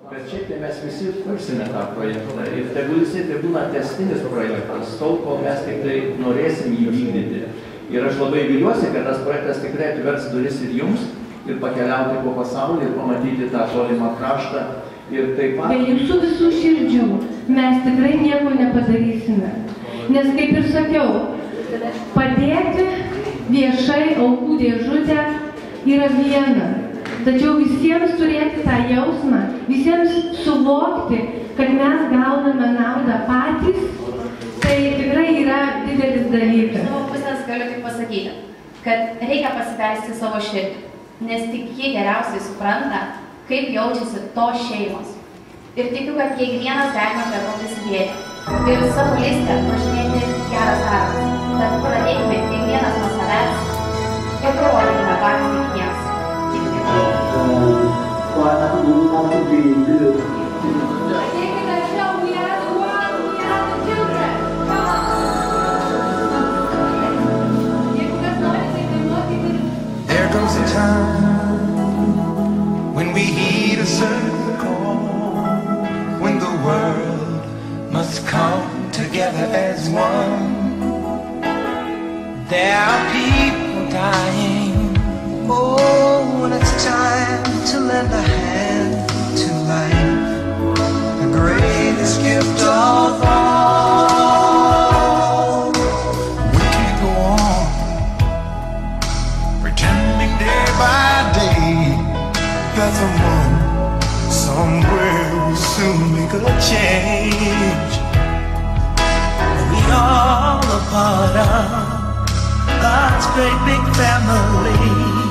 Bet šiaip tai mes visi kursime tą projektą ir tegul jisai tai būna tęstinis projektas, tol, kol mes tik tai norėsim jį vykdyti. Ir aš labai viliuosi, kad tas projektas tikrai atvers duris ir jums, ir pakeliauti po pasaulį, ir pamatyti tą tolimą kraštą. Ir taip pat... Be jūsų visų širdžių mes tikrai nieko nepadarysime. Nes kaip ir sakiau, padėti viešai aukų dėžutę yra viena. Tačiau visiems turėti tą jausmą, visiems suvokti, kad mes gauname naudą patys, tai tikrai yra didelis dalykas. Iš savo pusės galiu tik pasakyti, kad reikia pasibelsti savo širdį, nes tik jie geriausiai supranta, kaip jaučiasi tos šeimos. Ir tikiu, kad kiekvienas galime prie to prisidėti. Ir savo listę pažymėti geras darbas. Tad pradėkime kiekvienas nuo savęs ir parodykime patys kitiems. Qua năm cũng mong cái gì cũng được. There comes a time when we heed a certain call, when the world must come together as one. There are people dying. Oh, when it's time to lend a hand to life, the greatest gift of all. We can't go on pretending day by day that someone somewhere will soon make a change. We all a part of God's great big family.